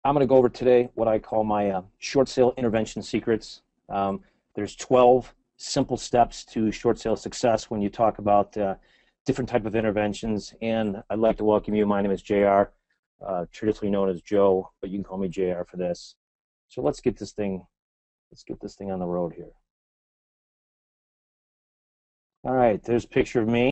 I'm going to go over today what I call my short sale intervention secrets. There's 12 simple steps to short sale success when you talk about different type of interventions. And I'd like to welcome you. My name is JR, traditionally known as Joe, but you can call me JR for this. So let's get this thing on the road here. All right, there's a picture of me.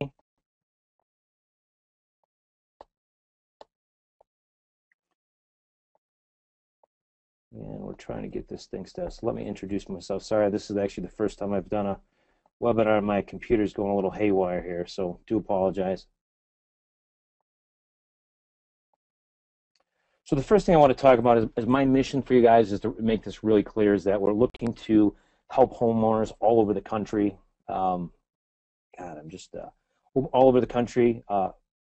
And we're trying to get this thing started. So let me introduce myself. Sorry, this is actually the first time I've done a webinar. My computer's going a little haywire here, so do apologize. So the first thing I want to talk about is my mission for you guys is to make this really clear, is that we're looking to help homeowners all over the country. God, I'm just all over the country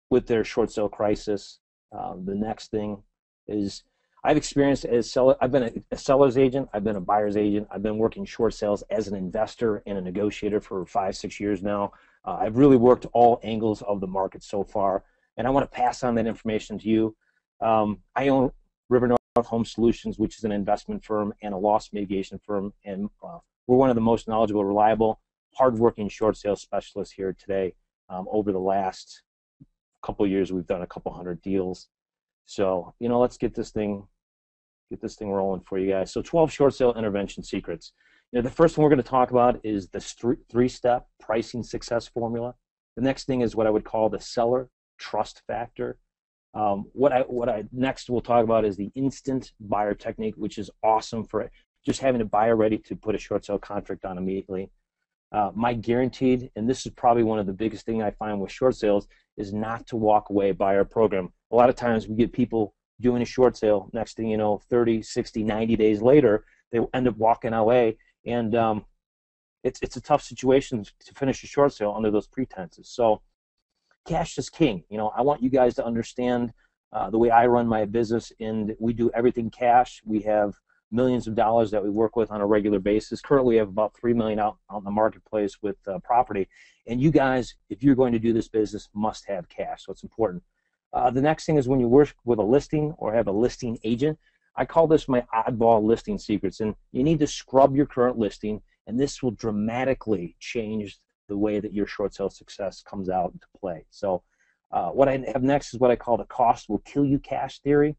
with their short sale crisis. The next thing is I've experienced as seller. I've been a seller's agent. I've been a buyer's agent. I've been working short sales as an investor and a negotiator for 5-6 years now. I've really worked all angles of the market so far, and I want to pass on that information to you. I own River North Home Solutions, which is an investment firm and a loss mitigation firm, and we're one of the most knowledgeable, reliable, hardworking short sales specialists here today. Over the last couple of years, we've done a couple hundred deals. So, let's get this thing rolling for you guys. So 12 short sale intervention secrets. The first one we're going to talk about is the three-step pricing success formula. The next thing is what I would call the seller trust factor. What I next will talk about is the instant buyer technique, which is awesome for just having a buyer ready to put a short sale contract on immediately. My guaranteed, and this is probably one of the biggest thing I find with short sales, is not to walk away buyer program. A lot of times we get people doing a short sale, next thing you know, 30, 60, 90 days later, they end up walking away, and it's a tough situation to finish a short sale under those pretenses. So cash is king. I want you guys to understand the way I run my business, and we do everything cash. We have millions of dollars that we work with on a regular basis. Currently, we have about $3 million out in the marketplace with property. And you guys, if you're going to do this business, must have cash. So it's important. The next thing is when you work with a listing or have a listing agent, I call this my oddball listing secrets. And you need to scrub your current listing, and this will dramatically change the way that your short sale success comes out into play. So what I have next is what I call the cost will kill you cash theory.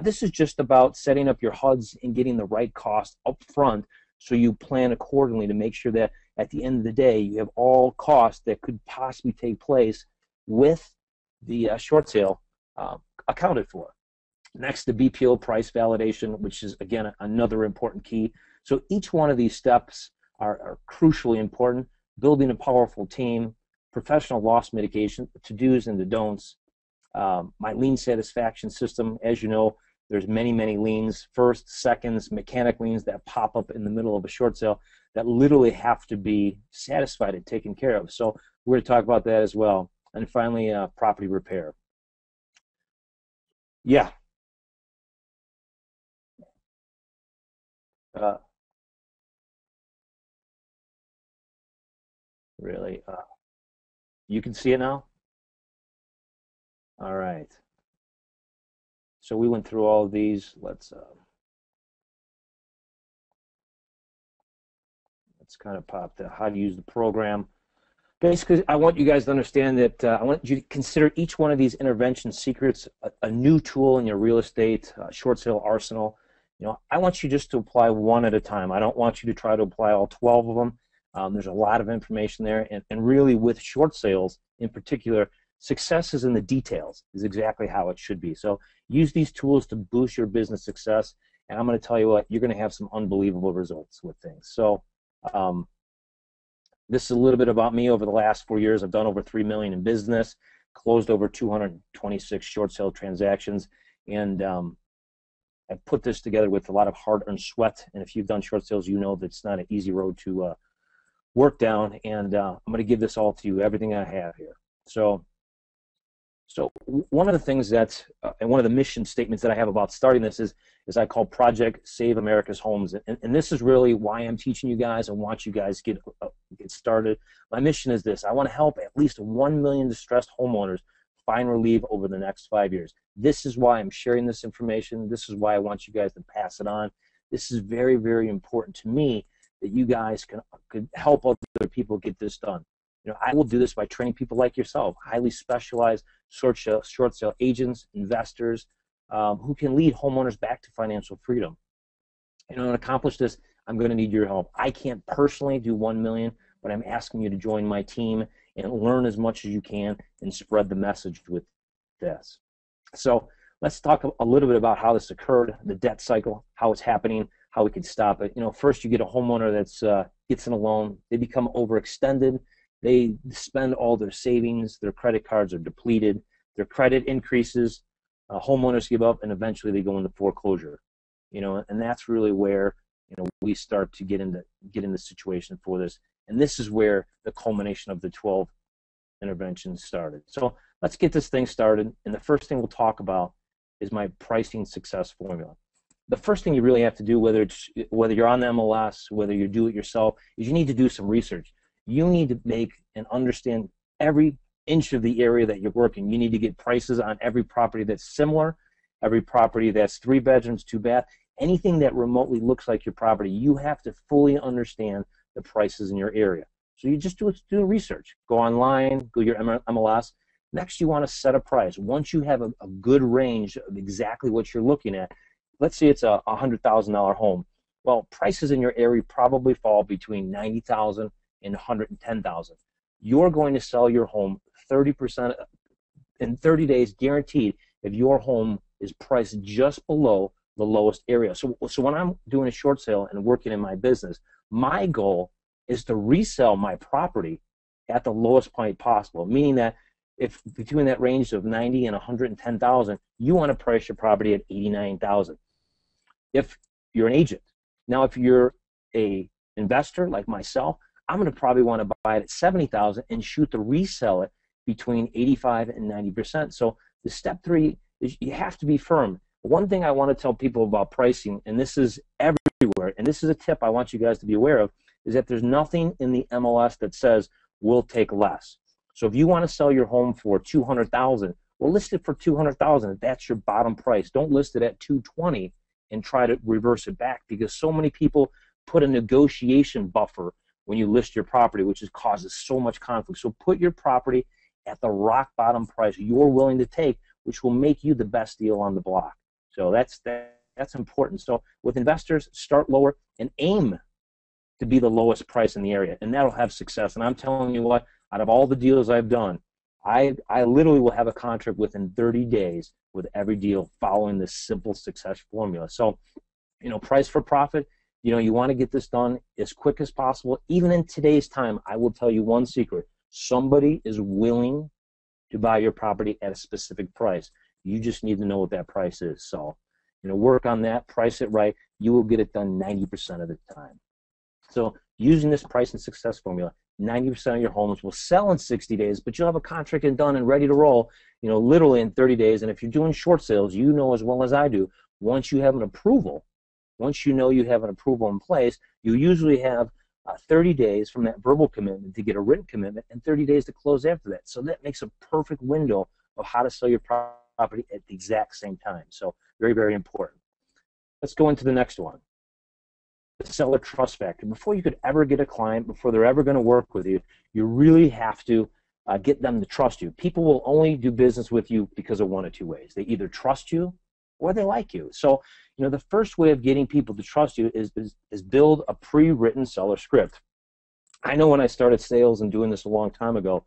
This is just about setting up your HUDs and getting the right cost up front, so you plan accordingly to make sure that at the end of the day you have all costs that could possibly take place with the short sale accounted for. Next, the BPO price validation, which is, again, another important key. So each one of these steps are crucially important. Building a powerful team, professional loss mitigation, the to-dos and the don'ts. My lien satisfaction system, as you know, there's many, many liens, first, seconds, mechanic liens that pop up in the middle of a short sale that literally have to be satisfied and taken care of. So we're going to talk about that as well. And finally, property repair. Yeah. Really? You can see it now? All right. So we went through all of these. Let's kind of pop the how to use the program. Basically, I want you guys to understand that I want you to consider each one of these intervention secrets a new tool in your real estate short sale arsenal. I want you just to apply one at a time. I don't want you to try to apply all 12 of them. There's a lot of information there, and really with short sales in particular, success is in the details, is exactly how it should be. So use these tools to boost your business success, and I'm going to tell you what, you're going to have some unbelievable results with things. So this is a little bit about me. Over the last 4 years, I've done over $3 million in business, closed over 226 short sale transactions, and I've put this together with a lot of hard-earned sweat. And if you've done short sales, you know that it's not an easy road to work down. And I'm going to give this all to you, everything I have here. So one of the things that, and one of the mission statements that I have about starting this is I call Project Save America's Homes. And this is really why I'm teaching you guys. I want you guys to get started. My mission is this. I want to help at least 1 million distressed homeowners buy and relieve over the next 5 years. This is why I'm sharing this information. This is why I want you guys to pass it on. This is very, very important to me that you guys could help other people get this done. You know, I will do this by training people like yourself, highly specialized short sale agents, investors, who can lead homeowners back to financial freedom. You know, to accomplish this, I'm going to need your help. I can't personally do 1 million, but I'm asking you to join my team and learn as much as you can and spread the message with this. So let's talk a little bit about how this occurred, the debt cycle, how it's happening, how we can stop it. You know, first you get a homeowner that's gets in a loan. They become overextended. They spend all their savings. Their credit cards are depleted. Their credit increases. Homeowners give up, and eventually they go into foreclosure. You know, and that's really where, you know, we start to get in the situation for this. And this is where the culmination of the 12 interventions started. So let's get this thing started. And the first thing we'll talk about is my pricing success formula. The first thing you really have to do, whether you're on the MLS, whether you do it yourself, is you need to do some research. You need to make and understand every inch of the area that you're working. You need to get prices on every property that's similar, every property that's 3 bedrooms, 2 bath, anything that remotely looks like your property. You have to fully understand the prices in your area. So you just do research. Go online, go to your MLS. Next, you want to set a price. Once you have a good range of exactly what you're looking at, let's say it's a $100,000 home. Well, prices in your area probably fall between $90,000 and $110,000. You're going to sell your home 30% in 30 days, guaranteed, if your home is priced just below the lowest area. So when I'm doing a short sale and working in my business, my goal is to resell my property at the lowest point possible, meaning that if between that range of 90 and 110,000, you want to price your property at 89,000. If you're an agent. Now, if you're a investor like myself, I'm going to probably want to buy it at 70,000 and shoot to resell it between 85 and 90%. So the step 3 is you have to be firm. One thing I want to tell people about pricing, and this is everywhere, and this is a tip I want you guys to be aware of, is that there's nothing in the MLS that says we'll take less. So if you want to sell your home for $200,000, well, list it for $200,000. That's your bottom price. Don't list it at $220 and try to reverse it back, because so many people put a negotiation buffer when you list your property, which causes so much conflict. So put your property at the rock bottom price you're willing to take, which will make you the best deal on the block. So that's important. So with investors, start lower and aim to be the lowest price in the area, and that'll have success. And I'm telling you what, out of all the deals I've done, I literally will have a contract within 30 days with every deal following this simple success formula. So, you know, price for profit, you know, you want to get this done as quick as possible. Even in today's time, I will tell you one secret. Somebody is willing to buy your property at a specific price. You just need to know what that price is. So, you know, work on that, price it right. You will get it done 90% of the time. So using this price and success formula, 90% of your homes will sell in 60 days, but you'll have a contract and done and ready to roll, you know, literally in 30 days. And if you're doing short sales, you know as well as I do, once you have an approval, once you know you have an approval in place, you usually have 30 days from that verbal commitment to get a written commitment and 30 days to close after that. So that makes a perfect window of how to sell your property at the exact same time. So very, very important. Let's go into the next one. The seller trust factor. Before you could ever get a client, before they're ever going to work with you, you really have to get them to trust you. People will only do business with you because of one of two ways. They either trust you or they like you. So, you know, the first way of getting people to trust you is build a pre-written seller script. I know when I started sales and doing this a long time ago,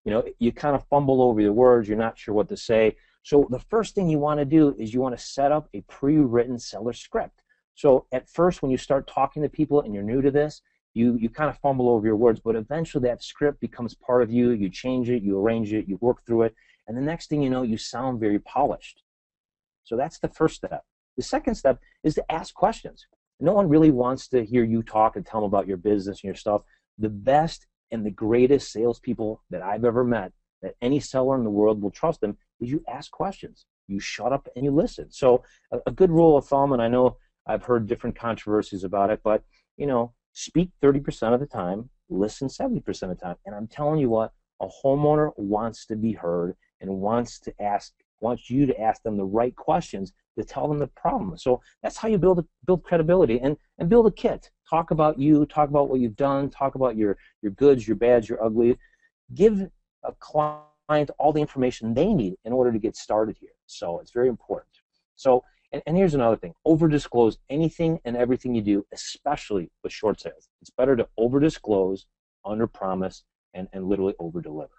you know, you kind of fumble over your words. You're not sure what to say. So the first thing you want to do is you want to set up a pre-written seller script. So at first, when you start talking to people and you're new to this, you kind of fumble over your words, but eventually that script becomes part of you. You change it, you arrange it, you work through it, and the next thing you know, you sound very polished. So that's the first step. The second step is to ask questions. No one really wants to hear you talk and tell them about your business and your stuff. The best and the greatest salespeople that I've ever met, that any seller in the world will trust them, is you ask questions. You shut up and you listen. So a good rule of thumb, and I know I've heard different controversies about it, but, you know, speak 30% of the time, listen 70% of the time. And I'm telling you what, a homeowner wants to be heard, and wants you to ask them the right questions to tell them the problem. So that's how you build credibility and build a kit. Talk about you, talk about what you've done, talk about your goods, your bads, your ugly. Give a client all the information they need in order to get started here. So it's very important. So, and here's another thing. Over-disclose anything and everything you do, especially with short sales. It's better to over-disclose, under-promise, and literally over-deliver.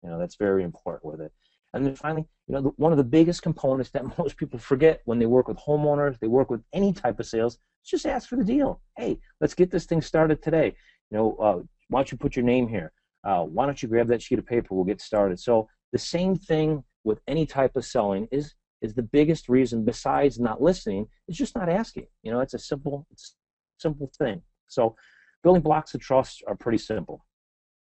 That's very important with it. And then finally, one of the biggest components that most people forget when they work with homeowners, they work with any type of sales, is just ask for the deal. Hey, let's get this thing started today. Why don't you put your name here? Why don't you grab that sheet of paper? We'll get started. So the same thing with any type of selling is the biggest reason, besides not listening, is just not asking. It's a simple thing. So building blocks of trust are pretty simple.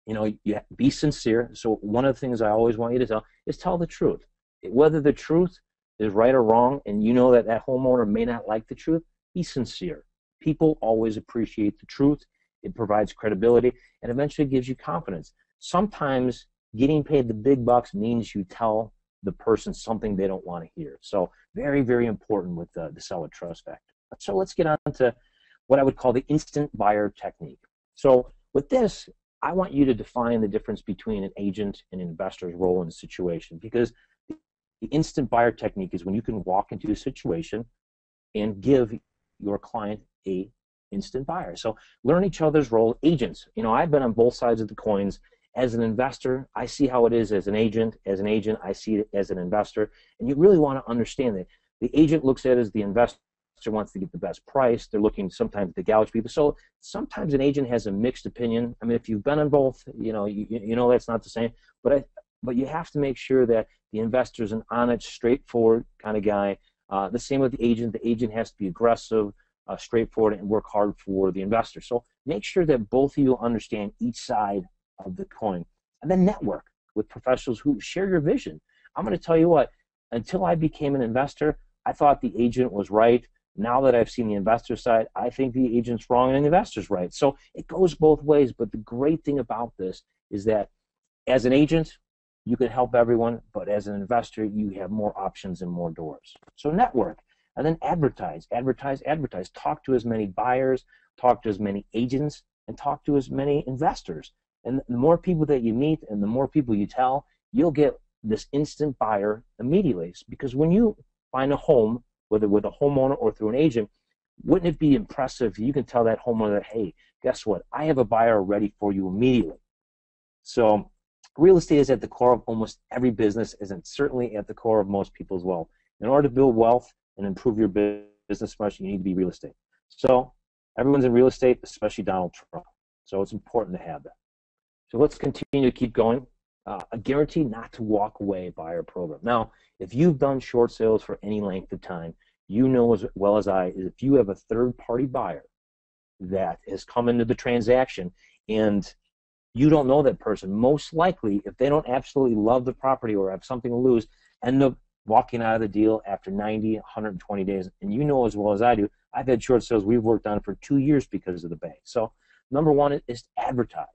You be sincere. So one of the things I always want you to tell is tell the truth. Whether the truth is right or wrong, and that homeowner may not like the truth, be sincere. People always appreciate the truth. It provides credibility, and eventually gives you confidence. Sometimes getting paid the big bucks means you tell the person something they don't want to hear. So very, very important with the seller trust factor. So let's get on to what I would call the instant buyer technique. So with this, I want you to define the difference between an agent and an investor's role in a situation, because the instant buyer technique is when you can walk into a situation and give your client a instant buyer. So learn each other's role. Agents, I've been on both sides of the coins. As an investor, I see how it is as an agent. As an agent, I see it as an investor. And you really want to understand that the agent looks at it as the investor wants to get the best price. They're looking sometimes to gouge people. So sometimes an agent has a mixed opinion. I mean, if you've been on both, you know that's not the same. But you have to make sure that the investor is an honest, straightforward kind of guy. The same with the agent. The agent has to be aggressive, straightforward, and work hard for the investor. So make sure that both of you understand each side of the coin. And then network with professionals who share your vision. I'm going to tell you what, until I became an investor, I thought the agent was right. Now that I've seen the investor side, I think the agent's wrong and the investor's right. So it goes both ways. But the great thing about this is that as an agent, you can help everyone, but as an investor, you have more options and more doors. So network, and then advertise. Talk to as many buyers, talk to as many agents, and talk to as many investors. And the more people that you meet and the more people you tell, you'll get this instant buyer immediately. Because when you find a home, whether with a homeowner or through an agent, wouldn't it be impressive if you can tell that homeowner that, hey, guess what? I have a buyer ready for you immediately. So real estate is at the core of almost every business, and it's certainly at the core of most people as well. In order to build wealth and improve your business much, you need to be real estate. So everyone's in real estate, especially Donald Trump. So it's important to have that. So let's continue to keep going. A guarantee not to walk away buyer program. Now, if you've done short sales for any length of time, you know as well as I, if you have a third-party buyer that has come into the transaction and you don't know that person, most likely, if they don't absolutely love the property or have something to lose, end up walking out of the deal after 90, 120 days. And you know as well as I do, I've had short sales we've worked on for 2 years because of the bank. So number one is to advertise.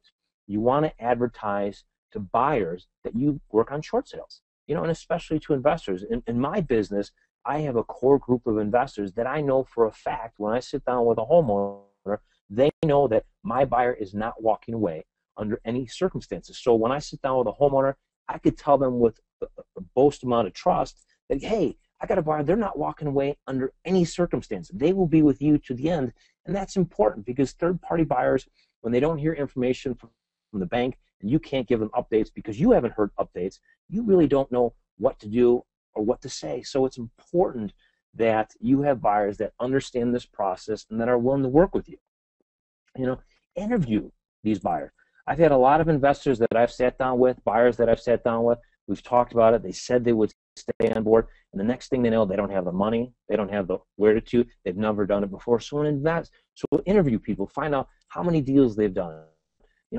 You want to advertise to buyers that you work on short sales, and especially to investors. In my business, I have a core group of investors that I know for a fact when I sit down with a homeowner, they know that my buyer is not walking away under any circumstances. So when I sit down with a homeowner, I could tell them with a boast amount of trust that, hey, I got a buyer, they're not walking away under any circumstance. They will be with you to the end. And that's important because third-party buyers, when they don't hear information from the bank and you can't give them updates because you haven't heard updates, you really don't know what to do or what to say. So it's important that you have buyers that understand this process and that are willing to work with you. Interview these buyers. I've had a lot of investors that I've sat down with, buyers that I've sat down with. We've talked about it. They said they would stay on board, and the next thing they know, they don't have the money, they don't have the wherewithal, they've never done it before. So interview people, find out how many deals they've done.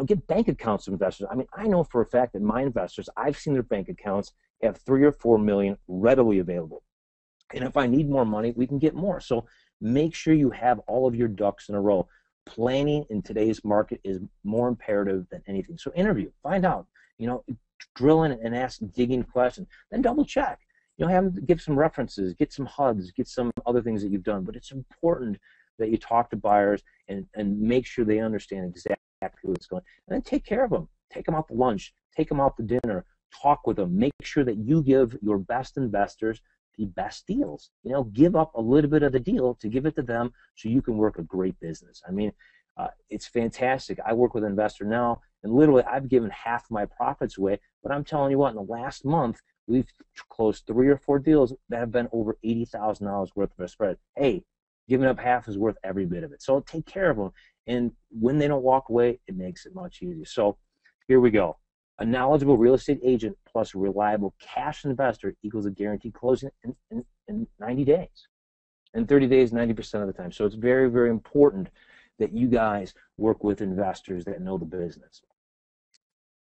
Get bank accounts of investors. I mean, I know for a fact that my investors, I've seen their bank accounts have 3 or 4 million readily available. And if I need more money, we can get more. So make sure you have all of your ducks in a row. Planning in today's market is more imperative than anything. So interview, find out, drill in and ask digging questions. Then double check. You know, have them give some references, get some HUDs, get some other things that you've done. But it's important that you talk to buyers and make sure they understand exactly what's going on. And then take care of them. Take them out to lunch. Take them out to dinner. Talk with them. Make sure that you give your best investors the best deals. You know, give up a little bit of the deal to give it to them so you can work a great business. I mean, it's fantastic. I work with an investor now, and literally I've given half my profits away, but I'm telling you what, in the last month, we've closed 3 or 4 deals that have been over $80,000 worth of a spread. Hey, giving up half is worth every bit of it. So take care of them, and when they don't walk away, it makes it much easier. So here we go. A knowledgeable real estate agent plus a reliable cash investor equals a guaranteed closing in 90 days. In 30 days, 90% of the time. So it's very, very important that you guys work with investors that know the business.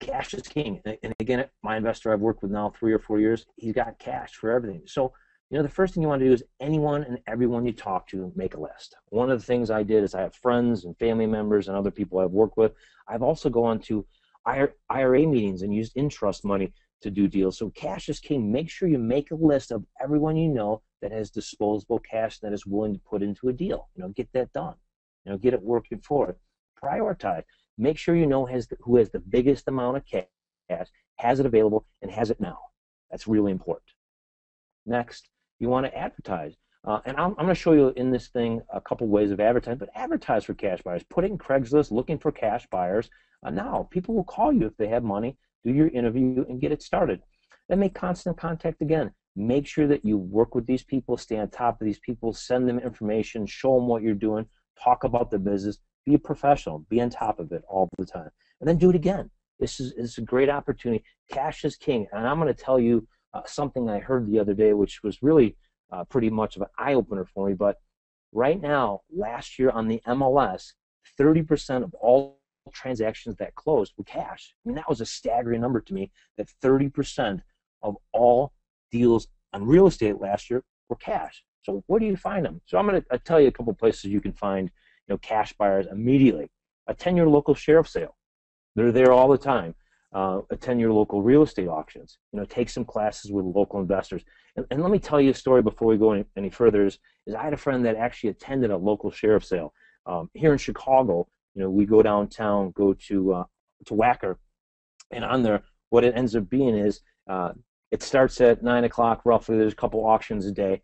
Cash is king. And again, my investor I've worked with now 3 or 4 years, he's got cash for everything. So, you know, the first thing you want to do is anyone and everyone you talk to, make a list. One of the things I did is I have friends and family members and other people I've worked with. I've also gone to IRA meetings and used in-trust money to do deals. So cash is king. Make sure you make a list of everyone you know that has disposable cash that is willing to put into a deal. You know, get that done. You know, get it working for it. Prioritize. Make sure you know who has the biggest amount of cash, has it available, and has it now. That's really important. Next, you want to advertise. And I'm going to show you in this thing a couple ways of advertising, but advertise for cash buyers. Put it in Craigslist looking for cash buyers. Now, people will call you if they have money, do your interview, and get it started. Then make constant contact again. Make sure that you work with these people, stay on top of these people, send them information, show them what you're doing, talk about the business, be a professional, be on top of it all the time. And then do it again. This is a great opportunity. Cash is king. And I'm going to tell you something I heard the other day, which was really pretty much of an eye-opener for me. But right now, last year on the MLS, 30% of all transactions that closed were cash. I mean, that was a staggering number to me, that 30% of all deals on real estate last year were cash. So where do you find them? So I'm going to tell you a couple places you can find, you know, cash buyers immediately. Attend your local sheriff sale. They're there all the time. Attend your local real estate auctions. You know, take some classes with local investors. And let me tell you a story before we go any further. Is I had a friend that actually attended a local sheriff sale here in Chicago. You know, we go downtown, go to Wacker, and on there, what it ends up being is it starts at 9 o'clock roughly. There's a couple auctions a day.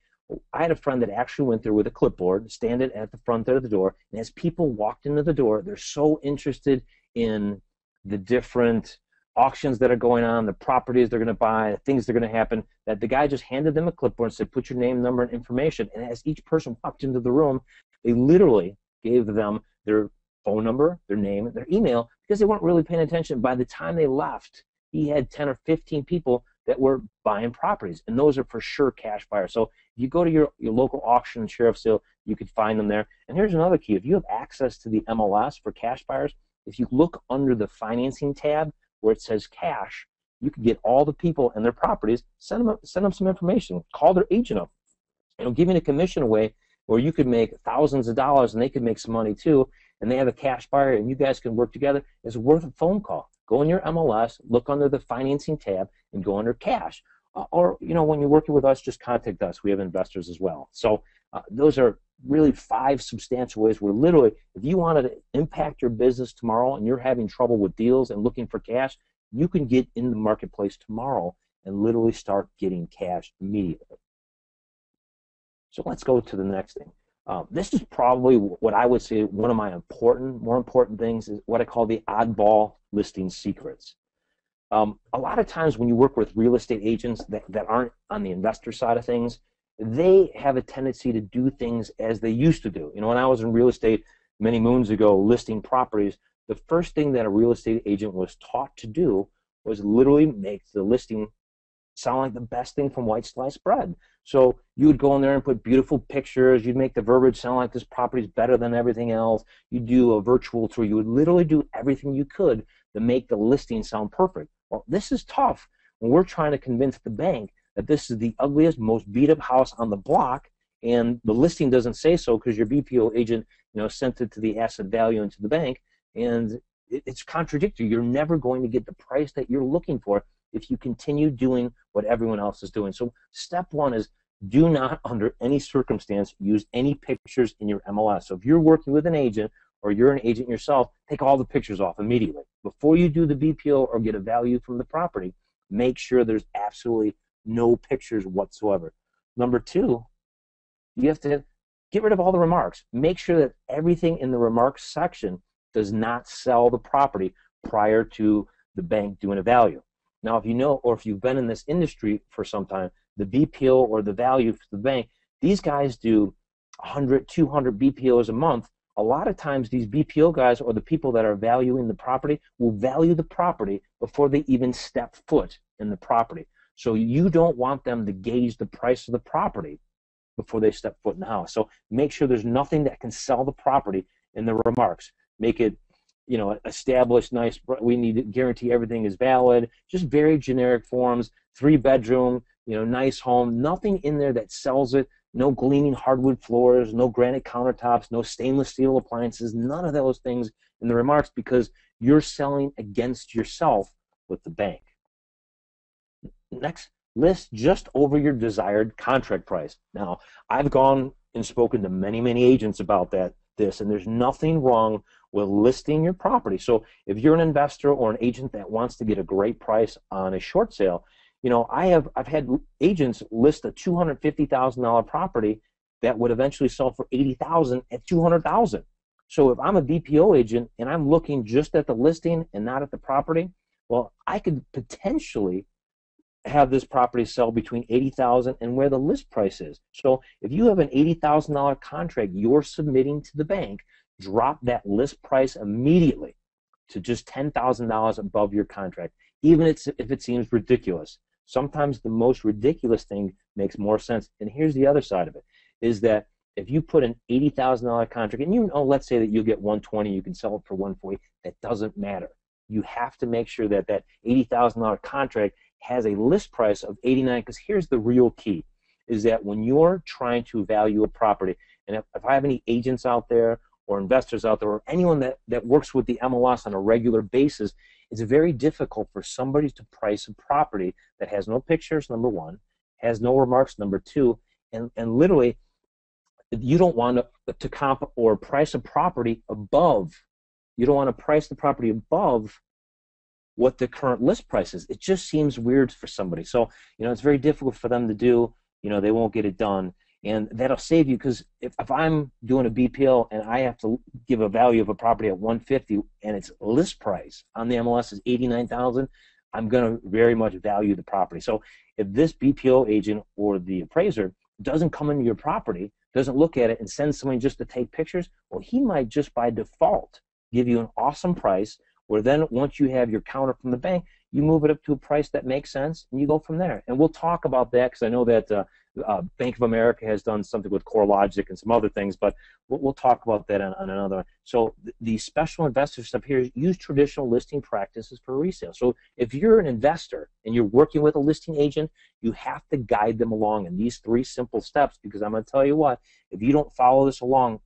I had a friend that actually went there with a clipboard, stand it at the front of the door, and as people walked into the door, they're so interested in the different auctions that are going on, the properties they're going to buy, the things that are going to happen, that the guy just handed them a clipboard and said, put your name, number, and information. And as each person walked into the room, they literally gave them their phone number, their name, their email, because they weren't really paying attention. By the time they left, he had 10 or 15 people that were buying properties, and those are for sure cash buyers. So if you go to your local auction and sheriff sale, you could find them there. And here's another key. If you have access to the MLS for cash buyers, if you look under the financing tab where it says cash, you can get all the people and their properties, send them some information, call their agent up. It'll give you a commission away where you could make thousands of dollars and they could make some money too, and they have a cash buyer and you guys can work together. It's worth a phone call. Go in your MLS, look under the financing tab, and go under cash. Or, you know, when you're working with us, just contact us. We have investors as well. So those are really 5 substantial ways where literally, if you wanted to impact your business tomorrow and you're having trouble with deals and looking for cash, you can get in the marketplace tomorrow and literally start getting cash immediately. So let's go to the next thing. This is probably what I would say one of my more important things is what I call the oddball listing secrets. A lot of times when you work with real estate agents that aren't on the investor side of things, they have a tendency to do things as they used to do. You know, when I was in real estate many moons ago listing properties, the first thing that a real estate agent was taught to do was literally make the listing sound like the best thing from white sliced bread. So you would go in there and put beautiful pictures. You'd make the verbiage sound like this property is better than everything else. You'd do a virtual tour. You would literally do everything you could to make the listing sound perfect. Well, this is tough when we're trying to convince the bank that this is the ugliest, most beat-up house on the block, and the listing doesn't say so because your BPO agent, you know, sent it to the asset value into the bank, and it's contradictory. You're never going to get the price that you're looking for if you continue doing what everyone else is doing. So step one is do not, under any circumstance, use any pictures in your MLS. So if you're working with an agent or you're an agent yourself, take all the pictures off immediately. Before you do the BPO or get a value from the property, make sure there's absolutely no pictures whatsoever. Number two, you have to get rid of all the remarks. Make sure that everything in the remarks section does not sell the property prior to the bank doing a value. Now, if you know, or if you've been in this industry for some time, the BPO or the value for the bank, these guys do 100, 200 BPOs a month. A lot of times these BPO guys or the people that are valuing the property will value the property before they even step foot in the property. So you don't want them to gauge the price of the property before they step foot in the house. So make sure there's nothing that can sell the property in the remarks. Make it, you know, established, nice, we need to guarantee everything is valid, just very generic forms, 3-bedroom, you know, nice home, nothing in there that sells it, no gleaming hardwood floors, no granite countertops, no stainless steel appliances, none of those things in the remarks, because you're selling against yourself with the bank. Next, list just over your desired contract price. Now, I've gone and spoken to many, many agents about this, and there's nothing wrong with listing your property. So if you're an investor or an agent that wants to get a great price on a short sale, you know, I've had agents list a $250,000 property that would eventually sell for $80,000 at $200,000. So if I'm a BPO agent and I'm looking just at the listing and not at the property, well, I could potentially have this property sell between $80,000 and where the list price is. So if you have an $80,000 contract you're submitting to the bank, drop that list price immediately to just $10,000 above your contract, even if it seems ridiculous. Sometimes the most ridiculous thing makes more sense. And here's the other side of it, is that if you put an $80,000 contract, and you know, let's say that you get 120, you can sell it for 140, that doesn't matter. You have to make sure that that $80,000 contract has a list price of $89,000, because here's the real key, is that when you're trying to value a property, and if I have any agents out there or investors out there or anyone that works with the MLS on a regular basis, it's very difficult for somebody to price a property that has no pictures, number one, has no remarks, number two, and literally you don't want to comp or price a property above, you don't want to price the property above what the current list price is. It just seems weird for somebody. So, you know, it's very difficult for them to do. You know, they won't get it done. And that'll save you, because if I'm doing a BPO and I have to give a value of a property at 150 and its list price on the MLS is 89,000, I'm going to very much value the property. So if this BPO agent or the appraiser doesn't come into your property, doesn't look at it and send someone just to take pictures, well, he might just by default give you an awesome price, where then once you have your counter from the bank, you move it up to a price that makes sense, and you go from there. And we'll talk about that, because I know that Bank of America has done something with CoreLogic and some other things, but we'll talk about that on another one. So the special investor stuff here is use traditional listing practices for resale. So if you're an investor and you're working with a listing agent, you have to guide them along in these 3 simple steps, because I'm going to tell you what, if you don't follow this along,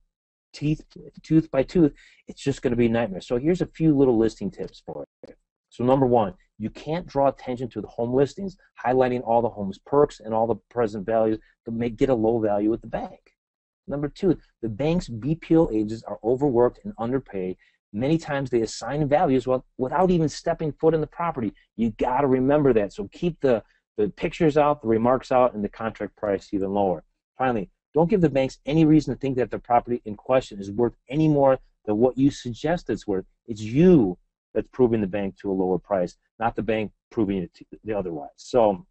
tooth by tooth, it's just going to be a nightmare. So here's a few little listing tips for you. So number one, you can't draw attention to the home listings, highlighting all the home's perks and all the present values to get a low value at the bank. Number two, the bank's BPO agents are overworked and underpaid. Many times they assign values without even stepping foot in the property. You got to remember that. So keep the pictures out, the remarks out, and the contract price even lower. Finally, don't give the banks any reason to think that the property in question is worth any more than what you suggest it's worth. It's you that's proving the bank to a lower price, not the bank proving it to the otherwise. So,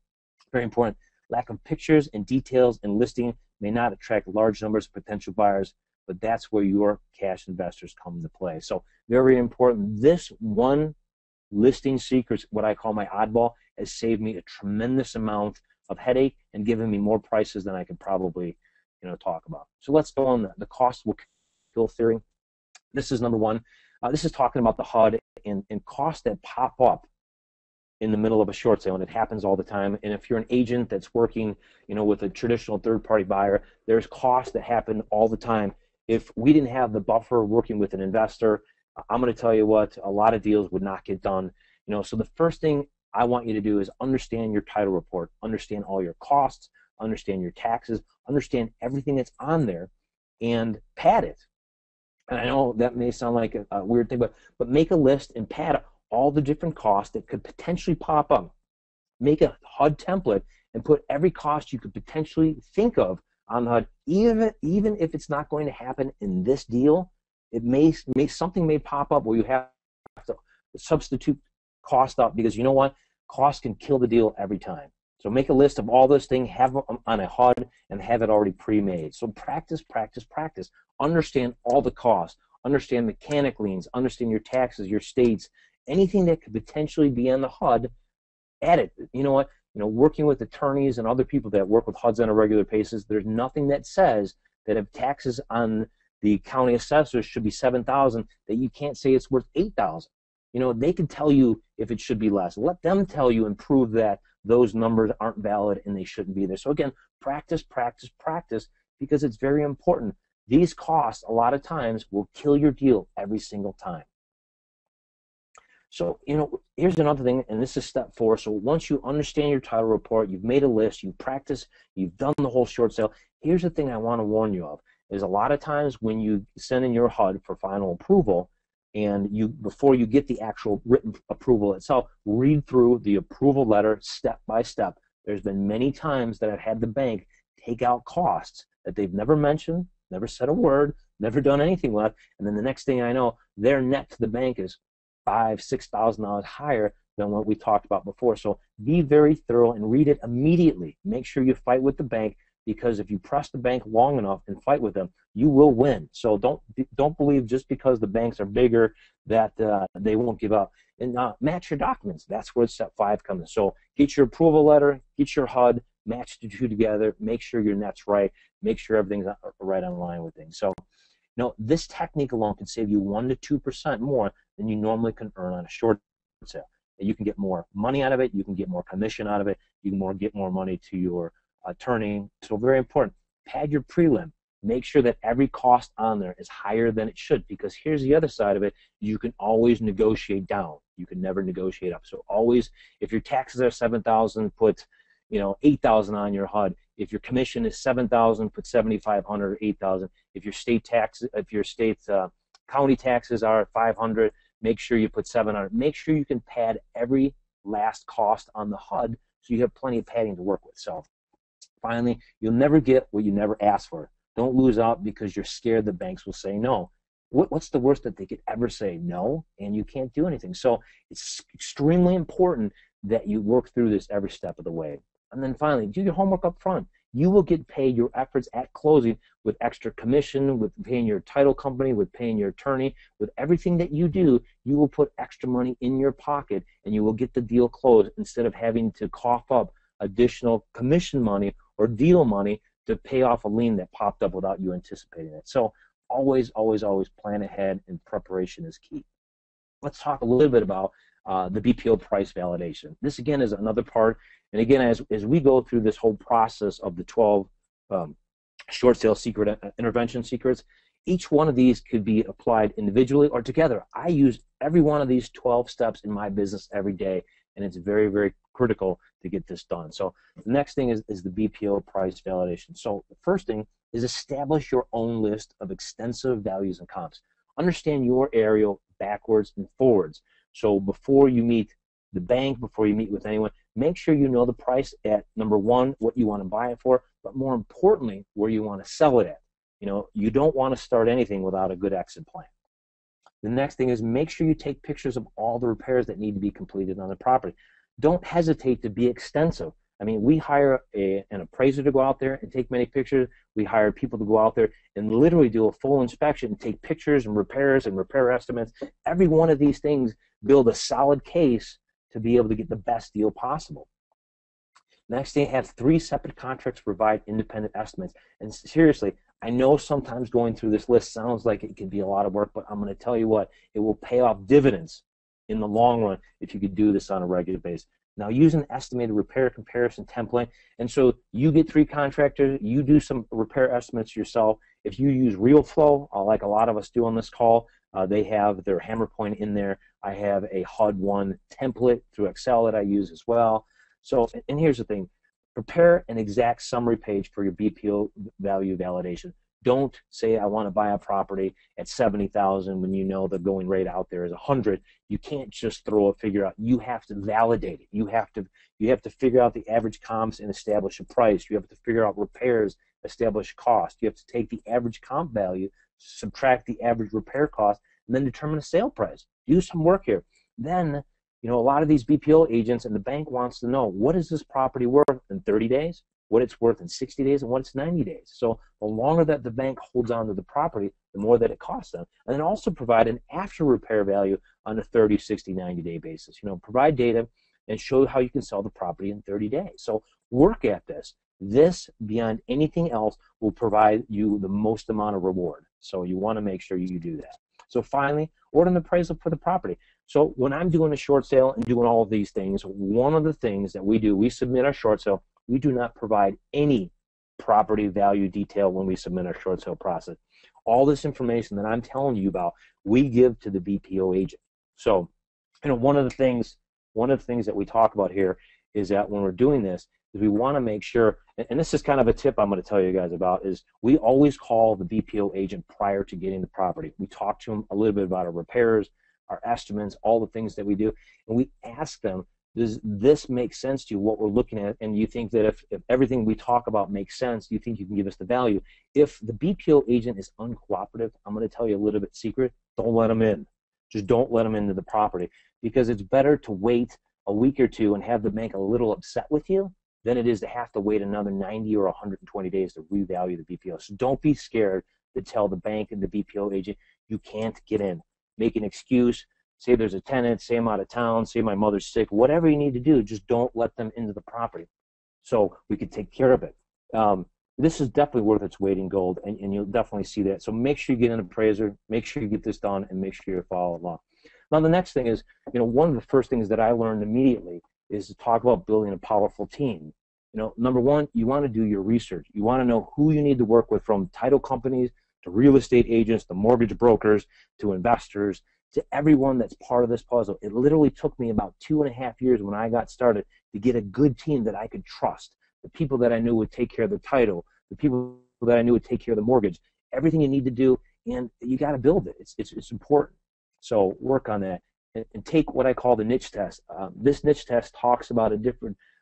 very important. Lack of pictures and details in listing may not attract large numbers of potential buyers, but that's where your cash investors come into play. So, very important. This one listing secret, what I call my oddball, has saved me a tremendous amount of headache and given me more prices than I could probably, you know, talk about. So let's go on the cost will kill theory. This is number one. This is talking about the HUD and costs that pop up in the middle of a short sale, and it happens all the time. And if you're an agent that's working, you know, with a traditional third-party buyer, there's costs that happen all the time. If we didn't have the buffer working with an investor, I'm going to tell you what, a lot of deals would not get done. So the first thing I want you to do is understand your title report, understand all your costs, understand your taxes, understand everything that's on there, and pad it. And I know that may sound like a weird thing, but make a list and pad all the different costs that could potentially pop up. Make a HUD template and put every cost you could potentially think of on the HUD, even if it's not going to happen in this deal. It may something may pop up where you have to substitute cost up, because you know what? Cost can kill the deal every time. So make a list of all those things, have them on a HUD, and have it already pre-made. So practice, practice, practice. Understand all the costs. Understand mechanic liens. Understand your taxes, your states, anything that could potentially be on the HUD. Add it. You know what? Working with attorneys and other people that work with HUDs on a regular basis, there's nothing that says that if taxes on the county assessors should be $7,000, that you can't say it's worth $8,000. They can tell you if it should be less. Let them tell you and prove that those numbers aren't valid and they shouldn't be there. So again, practice, practice, practice, because it's very important. These costs, a lot of times, will kill your deal every single time. So, here's another thing, and this is step 4. So once you understand your title report, you've made a list, you've practiced, you've done the whole short sale, here's the thing I want to warn you of, is a lot of times when you send in your HUD for final approval, and before you get the actual written approval itself, read through the approval letter step by step. There's been many times that I've had the bank take out costs that they've never mentioned, never said a word, never done anything with, and then the next thing I know, their net to the bank is $5,000, $6,000 higher than what we talked about before. So be very thorough and read it immediately. Make sure you fight with the bank, because if you press the bank long enough and fight with them, you will win. So don't believe just because the banks are bigger that they won't give up. And match your documents. That's where step 5 comes in. So get your approval letter, get your HUD, match the two together, make sure your net's right, make sure everything's right on line with things. So this technique alone can save you 1% to 2% more than you normally can earn on a short sale. You can get more money out of it. You can get more commission out of it. You can get more money to your attorney. So very important. Pad your prelim. Make sure that every cost on there is higher than it should, because here's the other side of it. You can always negotiate down. You can never negotiate up. So always, if your taxes are $7,000, put $8,000 on your HUD. If your commission is $7,000, put $7,500 or $8,000. If your state's county taxes are $500, make sure you put $700. Make sure you can pad every last cost on the HUD, so you have plenty of padding to work with. So finally, you'll never get what you never asked for. Don't lose out because you're scared the banks will say no. What's the worst that they could ever say? No, and you can't do anything. So it's extremely important that you work through this every step of the way. And then finally, do your homework up front. You will get paid your efforts at closing with extra commission, with paying your title company, with paying your attorney, with everything that you do. You will put extra money in your pocket, and you will get the deal closed instead of having to cough up additional commission money or deal money to pay off a lien that popped up without you anticipating it. So always, always, always plan ahead, and preparation is key. Let's talk a little bit about the BPO price validation. This again is another part, and again, as we go through this whole process of the 12 short sale secret intervention secrets, each one of these could be applied individually or together. I use every one of these 12 steps in my business every day, and it's very, very critical to get this done. So the next thing is the BPO price validation. So the first thing is establish your own list of extensive values and comps. Understand your area backwards and forwards. So before you meet the bank, before you meet with anyone, make sure you know the price at, number one, what you want to buy it for, but more importantly, where you want to sell it at. You don't want to start anything without a good exit plan. The next thing is make sure you take pictures of all the repairs that need to be completed on the property. Don't hesitate to be extensive. I mean, we hire an appraiser to go out there and take many pictures. We hire people to go out there and literally do a full inspection and take pictures and repairs and repair estimates. Every one of these things build a solid case to be able to get the best deal possible. Next thing, have 3 separate contracts provide independent estimates. And seriously, I know sometimes going through this list sounds like it can be a lot of work, but I'm going to tell you what, it will pay off dividends in the long run if you could do this on a regular basis. Now, use an estimated repair comparison template, and so you get 3 contractors, you do some repair estimates yourself. If you use RealFlow, like a lot of us do on this call, They have their hammer point in there. I have a HUD-1 template through Excel that I use as well. So, and here's the thing, prepare an exact summary page for your BPO value validation. Don't say I want to buy a property at 70,000 when you know the going rate out there is 100. You can't just throw a figure out. You have to validate it. You have to figure out the average comps and establish a price. You have to figure out repairs, establish cost. You have to take the average comp value, subtract the average repair cost, and then determine a sale price. Do some work here. Then, you know, a lot of these BPO agents and the bank wants to know, what is this property worth in 30 days, what it's worth in 60 days, and what it's 90 days. So the longer that the bank holds on to the property, the more that it costs them. And then also provide an after repair value on a 30, 60, 90-day basis. You know, provide data and show how you can sell the property in 30 days. So work at this. This, beyond anything else, will provide you the most amount of reward. So you want to make sure you do that. So finally, order an appraisal for the property. So when I'm doing a short sale and doing all of these things, one of the things that we do, we submit our short sale. We do not provide any property value detail when we submit our short sale process. All this information that I'm telling you about, we give to the BPO agent. So, you know, one of the things that we talk about here is that when we're doing this, is we want to make sure, and this is kind of a tip I'm going to tell you guys about, is we always call the BPO agent prior to getting the property. We talk to them a little bit about our repairs, our estimates, all the things that we do, and we ask them, does this make sense to you, what we're looking at, and you think that if everything we talk about makes sense, you think you can give us the value. If the BPO agent is uncooperative, I'm going to tell you a little bit secret, don't let them in. Just don't let them into the property, because it's better to wait a week or two and have the bank a little upset with you than it is to have to wait another 90 or 120 days to revalue the BPO. So don't be scared to tell the bank and the BPO agent you can't get in. Make an excuse, say there's a tenant, say I'm out of town, say my mother's sick, whatever you need to do, just don't let them into the property so we can take care of it. This is definitely worth its weight in gold, and you'll definitely see that. So make sure you get an appraiser, make sure you get this done, and make sure you follow along. Now the next thing is, you know, one of the first things that I learned immediately is to talk about building a powerful team. You know, number one, you want to do your research. You want to know who you need to work with, from title companies to real estate agents to mortgage brokers to investors to everyone that's part of this puzzle. It literally took me about 2.5 years when I got started to get a good team that I could trust. The people that I knew would take care of the title, the people that I knew would take care of the mortgage, everything you need to do, and you got to build it. It's important. So work on that and take what I call the niche test. This niche test talks about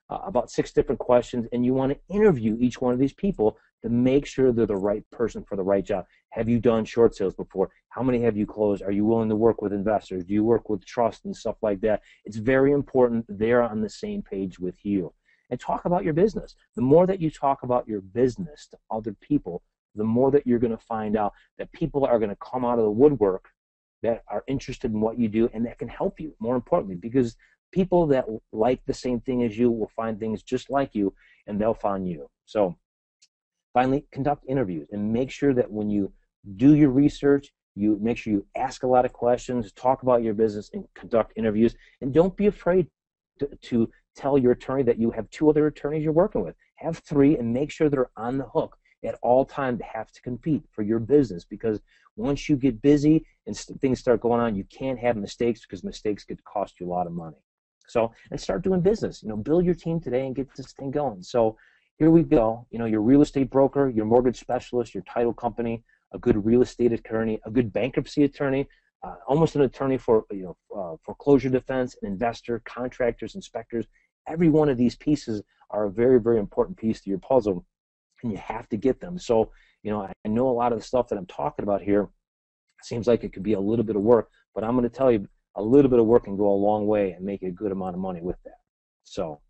about 6 different questions, and you want to interview each one of these people to make sure they're the right person for the right job. Have you done short sales before? How many have you closed? Are you willing to work with investors? Do you work with trust and stuff like that? It's very important they're on the same page with you. And talk about your business. The more that you talk about your business to other people, the more that you're going to find out that people are going to come out of the woodwork that are interested in what you do and that can help you, more importantly, because people that like the same thing as you will find things just like you, and they'll find you. So finally, conduct interviews and make sure that when you do your research, you make sure you ask a lot of questions, talk about your business, and conduct interviews. And don't be afraid to tell your attorney that you have 2 other attorneys you're working with. Have 3 and make sure they're on the hook at all times to have to compete for your business, because once you get busy and things start going on, you can't have mistakes, because mistakes could cost you a lot of money. So, and start doing business. You know, build your team today and get this thing going. So here we go. You know, your real estate broker, your mortgage specialist, your title company, a good real estate attorney, a good bankruptcy attorney, almost an attorney for foreclosure defense, an investor, contractors, inspectors. Every one of these pieces are a very, very important piece to your puzzle, and you have to get them. So, you know, I know a lot of the stuff that I'm talking about here seems like it could be a little bit of work, but I'm going to tell you, a little bit of work can go a long way and make a good amount of money with that. So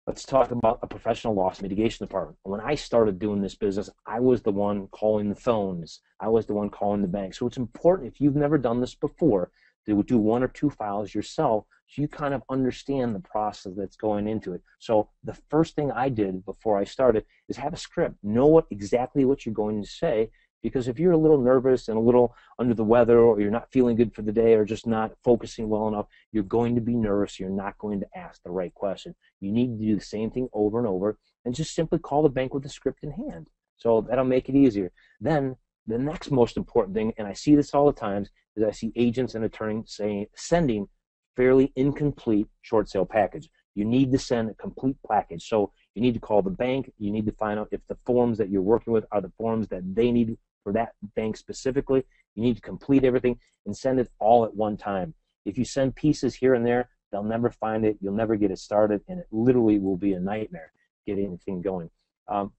let's talk about a professional loss mitigation department. When I started doing this business, I was the one calling the phones. I was the one calling the bank. So it's important, if you've never done this before, to do 1 or 2 files yourself so you kind of understand the process that's going into it. So the first thing I did before I started is have a script. Know exactly what you're going to say, because if you're a little nervous and a little under the weather, or you're not feeling good for the day, or just not focusing well enough, you're going to be nervous. You're not going to ask the right question. You need to do the same thing over and over, and just simply call the bank with the script in hand. So that'll make it easier. Then the next most important thing, and I see this all the times, is I see agents and attorneys sending fairly incomplete short sale package. You need to send a complete package. So you need to call the bank. You need to find out if the forms that you're working with are the forms that they need for that bank specifically. You need to complete everything and send it all at one time. If you send pieces here and there, they'll never find it. You'll never get it started, and it literally will be a nightmare getting anything going.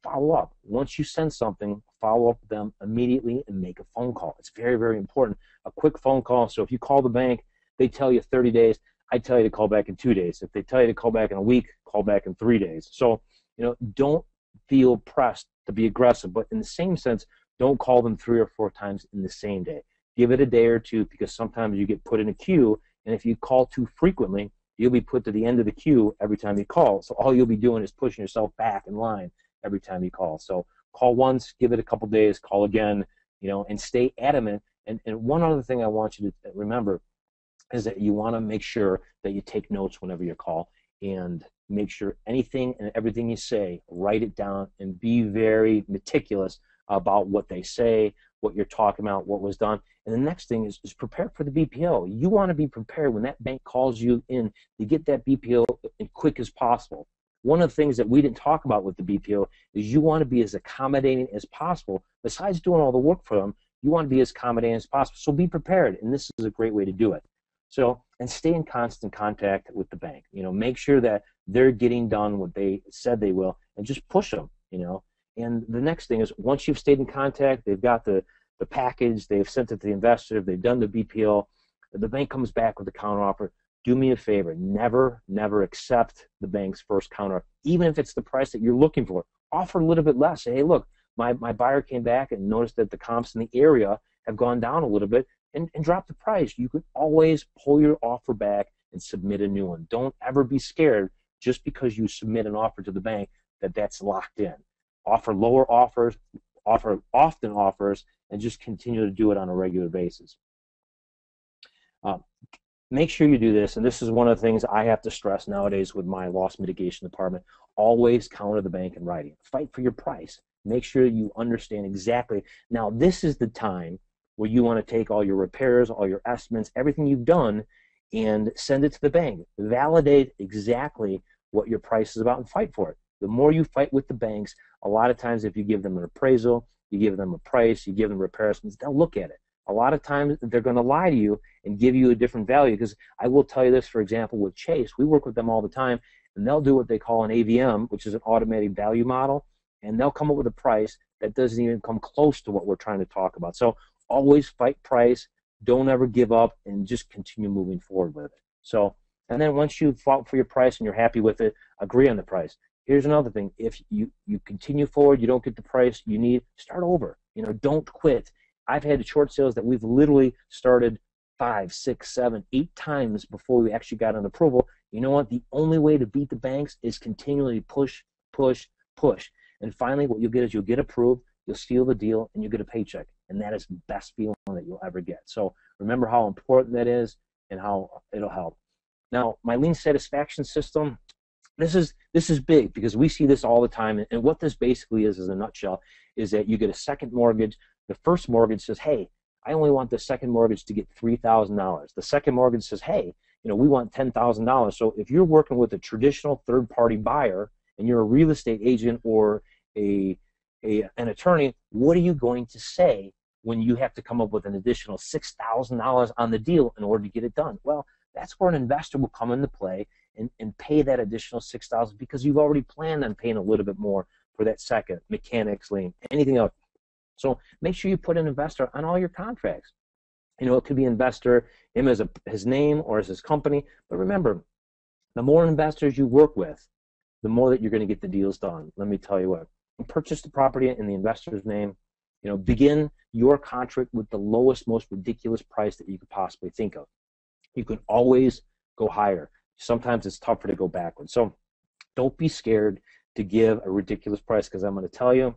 Follow up. Once you send something, follow up with them immediately and make a phone call. It's very, very important. A quick phone call. So if you call the bank, they tell you 30 days. I tell you to call back in 2 days. If they tell you to call back in a week, call back in 3 days. So, don't feel pressed to be aggressive, but in the same sense, don't call them 3 or 4 times in the same day. Give it a day or two, because sometimes you get put in a queue, and if you call too frequently, you'll be put to the end of the queue every time you call. So all you'll be doing is pushing yourself back in line every time you call. So call once, give it a couple days, call again, and stay adamant. And one other thing I want you to remember is that you want to make sure that you take notes whenever you call, and make sure anything and everything you say, write it down, and be very meticulous about what they say, what you're talking about, what was done. And the next thing is prepare for the BPO. You want to be prepared when that bank calls you in to get that BPO as quick as possible. One of the things that we didn't talk about with the BPO is you want to be as accommodating as possible. Besides doing all the work for them, you want to be as accommodating as possible. So be prepared, and this is a great way to do it. So, and stay in constant contact with the bank. Make sure that they're getting done what they said they will, and just push them. And the next thing is, once you've stayed in contact, they've got the package, they've sent it to the investor, they've done the BPO, the bank comes back with a counteroffer. Do me a favor, never accept the bank's first counter, even if it's the price that you're looking for. Offer a little bit less. Say, hey, look, my buyer came back and noticed that the comps in the area have gone down a little bit, and drop the price. You can always pull your offer back and submit a new one. Don't ever be scared just because you submit an offer to the bank that's locked in. Offer lower offers, offer often offers, and just continue to do it on a regular basis. Make sure you do this, and this is one of the things I have to stress nowadays with my loss mitigation department. Always counter the bank in writing. Fight for your price. Make sure you understand exactly. Now, this is the time where you want to take all your repairs, all your estimates, everything you've done, and send it to the bank. Validate exactly what your price is about and fight for it. The more you fight with the banks, a lot of times if you give them an appraisal, you give them a price, you give them repair estimates, they'll look at it. A lot of times they're going to lie to you and give you a different value, because I will tell you this, for example, with Chase, we work with them all the time, and they'll do what they call an AVM, which is an automated value model, and they'll come up with a price that doesn't even come close to what we're trying to talk about. So always fight price, don't ever give up, and just continue moving forward with it. So, and then once you've fought for your price and you're happy with it, agree on the price. Here's another thing. If you continue forward, you don't get the price you need, start over. Don't quit. I've had short sales that we've literally started 5, 6, 7, 8 times before we actually got an approval. You know what? The only way to beat the banks is continually push, push, push. And finally, what you'll get is you'll get approved, you'll seal the deal, and you'll get a paycheck. And that is the best feeling that you'll ever get. So remember how important that is and how it'll help. Now, my lien satisfaction system, this is big, because we see this all the time. And what this basically is, in a nutshell, is that you get a second mortgage. The first mortgage says, hey, I only want the second mortgage to get $3,000. The second mortgage says, hey, we want $10,000. So if you're working with a traditional third-party buyer and you're a real estate agent or an attorney, what are you going to say when you have to come up with an additional $6,000 on the deal in order to get it done? Well, that's where an investor will come into play and pay that additional $6,000, because you've already planned on paying a little bit more for that second, mechanics lien, anything else. So make sure you put an investor on all your contracts. It could be investor, him as his name or as his company. But remember, the more investors you work with, the more that you're going to get the deals done. Let me tell you what. Purchase the property in the investor's name. Begin your contract with the lowest, most ridiculous price that you could possibly think of. You can always go higher. Sometimes it's tougher to go backwards. So don't be scared to give a ridiculous price, because I'm going to tell you,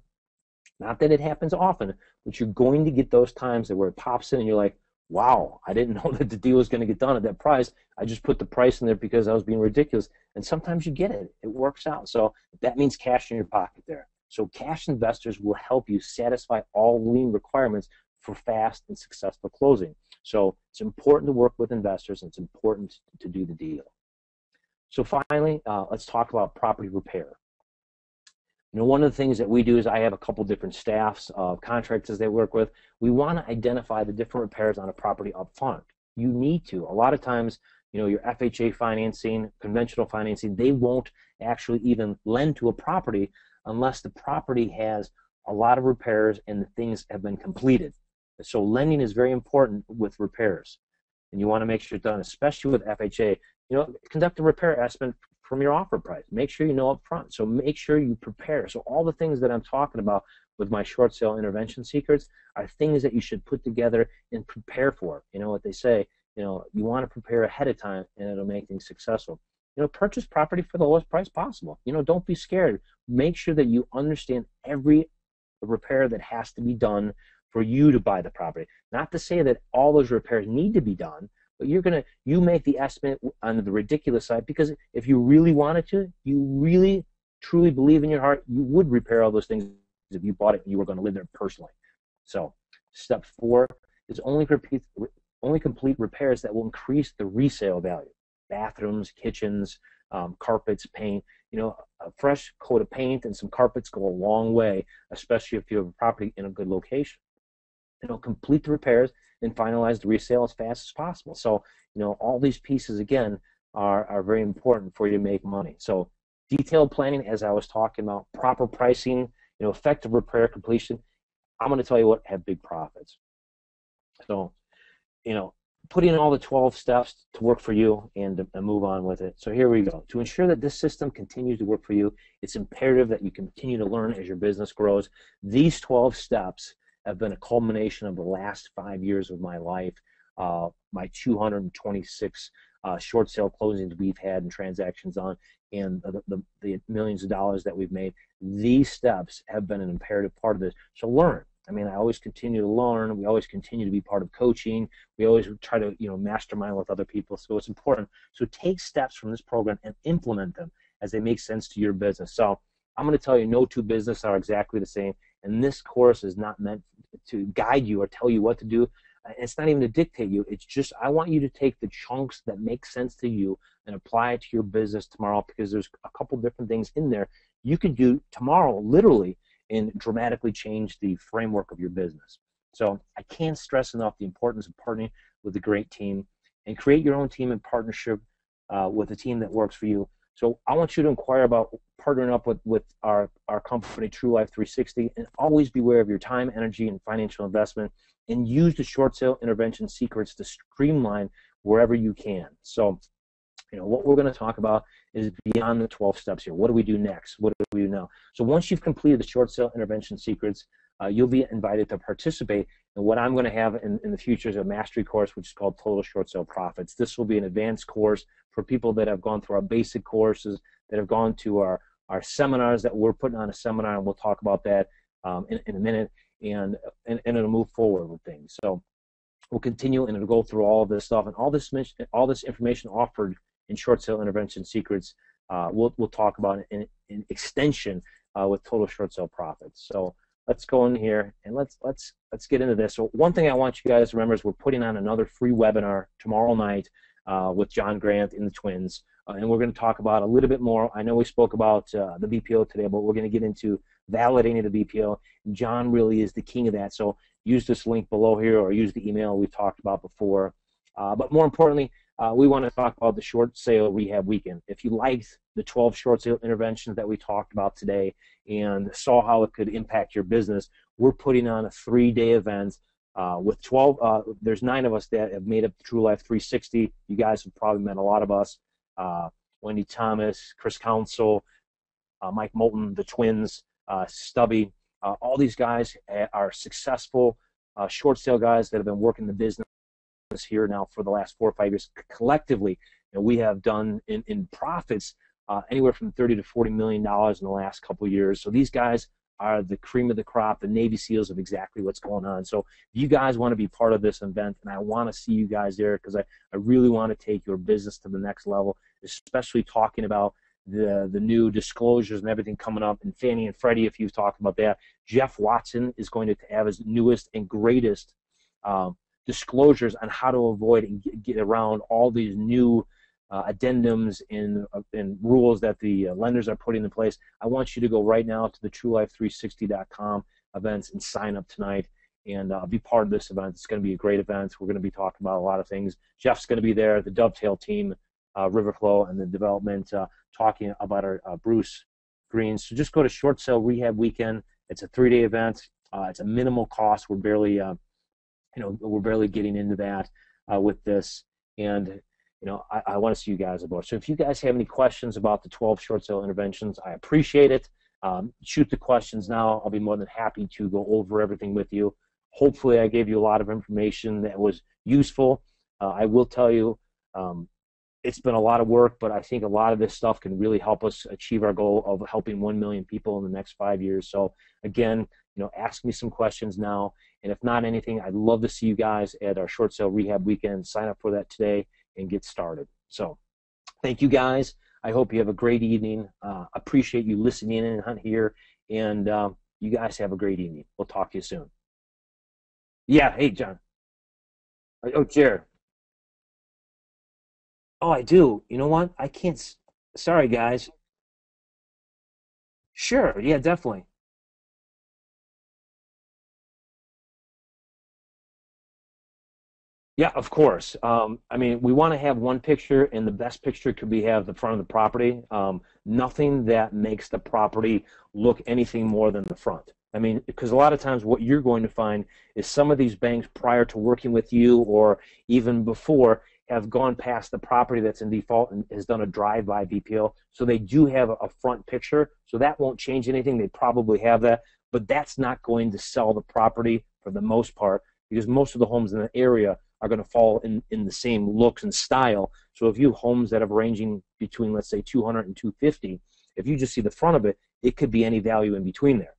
not that it happens often, but you're going to get those times where it pops in and you're like, wow, I didn't know that the deal was going to get done at that price. I just put the price in there because I was being ridiculous. And sometimes you get it. It works out. So that means cash in your pocket there. So cash investors will help you satisfy all lien requirements for fast and successful closing. So it's important to work with investors, and it's important to do the deal. So finally, let's talk about property repair. One of the things that we do is I have a couple different staffs of contractors they work with. We want to identify the different repairs on a property up front. You need to. A lot of times, your FHA financing, conventional financing, they won't actually even lend to a property unless the property has a lot of repairs and the things have been completed. So lending is very important with repairs, and you want to make sure it's done, especially with FHA. Conduct a repair estimate from your offer price. Make sure you know up front. So make sure you prepare. So all the things that I'm talking about with my short sale intervention secrets are things that you should put together and prepare for. What they say, you want to prepare ahead of time, and it'll make things successful. Purchase property for the lowest price possible. Don't be scared. Make sure that you understand every repair that has to be done for you to buy the property. Not to say that all those repairs need to be done, but you make the estimate on the ridiculous side, because if you really wanted to, you really truly believe in your heart, you would repair all those things if you bought it and you were going to live there personally. So step 4 is only complete repairs that will increase the resale value. Bathrooms, kitchens, carpets, paint. A fresh coat of paint and some carpets go a long way, especially if you have a property in a good location. Complete the repairs and finalize the resale as fast as possible. So, all these pieces, again, are very important for you to make money. So detailed planning, as I was talking about, proper pricing, effective repair completion, I'm going to tell you what, have big profits. So, put in all the 12 steps to work for you and move on with it. So here we go. To ensure that this system continues to work for you, it's imperative that you continue to learn as your business grows. These 12 steps have been a culmination of the last 5 years of my life, my 226 short sale closings we've had and transactions on, and the millions of dollars that we've made. These steps have been an imperative part of this. So learn. I always continue to learn. We always continue to be part of coaching. We always try to, mastermind with other people. So it's important. So take steps from this program and implement them as they make sense to your business. So I'm going to tell you, no two businesses are exactly the same. And this course is not meant to guide you or tell you what to do. It's not even to dictate you. It's just, I want you to take the chunks that make sense to you and apply it to your business tomorrow, because there's a couple different things in there you can do tomorrow, literally, and dramatically change the framework of your business. So I can't stress enough the importance of partnering with a great team, and create your own team in partnership with a team that works for you. So I want you to inquire about partnering up with our company, True Life 360, and always beware of your time, energy, and financial investment, and use the short sale intervention secrets to streamline wherever you can. So, what we're going to talk about is beyond the 12 steps here. What do we do next? What do we do now? So once you've completed the short sale intervention secrets, you'll be invited to participate in what I'm going to have in the future is a mastery course, which is called Total Short Sale Profits. This will be an advanced course for people that have gone through our basic courses, that have gone to our seminars, that we're putting on a seminar, and we'll talk about that in a minute, and it'll move forward with things. So we'll continue, and it'll go through all of this stuff, and all this information offered in Short Sale Intervention Secrets, we'll talk about in extension with Total Short Sale Profits. So let's go in here and let's get into this. So one thing I want you guys to remember is we're putting on another free webinar tomorrow night with John Grant and the Twins, and we're going to talk about a little bit more. I know we spoke about the BPO today, but we're going to get into validating the BPO. John really is the king of that. So use this link below here, or use the email we talked about before. But more importantly, we want to talk about the short sale rehab weekend. If you liked the 12 short sale interventions that we talked about today and saw how it could impact your business, we're putting on a 3-day event with 12. There's 9 of us that have made up True Life 360. You guys have probably met a lot of us. Wendy Thomas, Chris Council, Mike Moulton, the Twins, Stubby. All these guys are successful short sale guys that have been working the business here now for the last 4 or 5 years. Collectively, we have done in profits anywhere from $30 to $40 million in the last couple of years. So these guys are the cream of the crop, the Navy SEALs of exactly what's going on. So if you guys want to be part of this event, and I want to see you guys there, because I really want to take your business to the next level, especially talking about the new disclosures and everything coming up, and Fannie and Freddie, if you've talked about that. Jeff Watson is going to have his newest and greatest disclosures on how to avoid and get around all these new addendums and rules that the lenders are putting in place. I want you to go right now to the TrueLife360.com events and sign up tonight and be part of this event. It's going to be a great event. We're going to be talking about a lot of things. Jeff's going to be there, the Dovetail team, Riverflow, and the development, talking about our Bruce Greens. So just go to Short Sale Rehab Weekend. It's a 3-day event. It's a minimal cost. We're barely, we're barely getting into that with this. And I want to see you guys aboard. So if you guys have any questions about the 12 short sale interventions, I appreciate it. Shoot the questions now. I'll be more than happy to go over everything with you. Hopefully I gave you a lot of information that was useful. I will tell you, it's been a lot of work, but I think a lot of this stuff can really help us achieve our goal of helping 1 million people in the next 5 years. So again, ask me some questions now. And if not anything, I'd love to see you guys at our short sale rehab weekend. Sign up for that today and get started. So thank you guys. I hope you have a great evening. Appreciate you listening in on here, and you guys have a great evening. We'll talk to you soon. Yeah, hey, John. Oh, Jared. Oh, I do. You know what? I can't. Sorry, guys. Sure. Yeah, definitely. Yeah, of course. I mean, we want to have one picture, and the best picture could be have the front of the property. Nothing that makes the property look anything more than the front. I mean, because a lot of times what you're going to find is some of these banks prior to working with you or even before have gone past the property that's in default and has done a drive-by BPO. So they do have a front picture. So that won't change anything. They probably have that, but that's not going to sell the property for the most part because most of the homes in the area are going to fall in the same looks and style. So if you have homes that are ranging between, let's say, 200 and 250, if you just see the front of it, it could be any value in between there.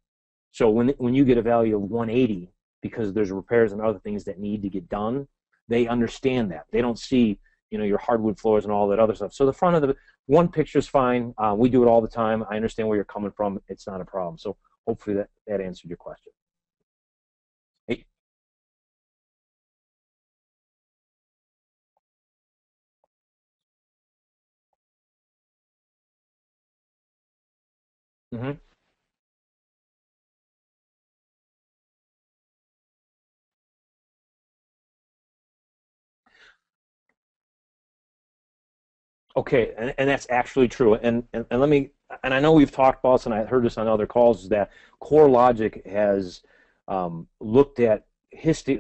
So when you get a value of 180 because there's repairs and other things that need to get done, they understand that. They don't see, your hardwood floors and all that other stuff. So the front of the one picture is fine. We do it all the time. I understand where you're coming from. It's not a problem. So hopefully that answered your question. Hey, mhm. Okay, and that's actually true. And let me, and I know we've talked about this, and I heard this on other calls, is that CoreLogic has looked at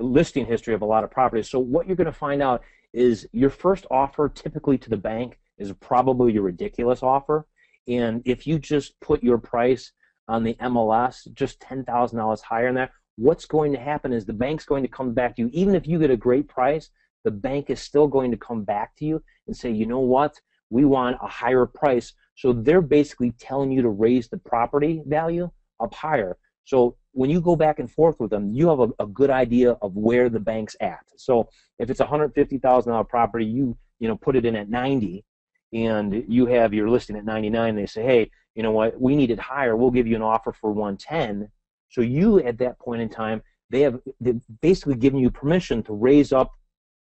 listing history of a lot of properties. So what you're going to find out is your first offer typically to the bank is probably your ridiculous offer. And if you just put your price on the MLS just $10,000 higher than that, what's going to happen is the bank's going to come back to you. Even if you get a great price, the bank is still going to come back to you and say, you know what, we want a higher price. So they're basically telling you to raise the property value up higher. So when you go back and forth with them, you have a good idea of where the bank's at. So if it's a $150,000 property, you put it in at 90, and you have your listing at 99. They say, hey, you know what, we need it higher. We'll give you an offer for 110. So you, at that point in time, they've basically given you permission to raise up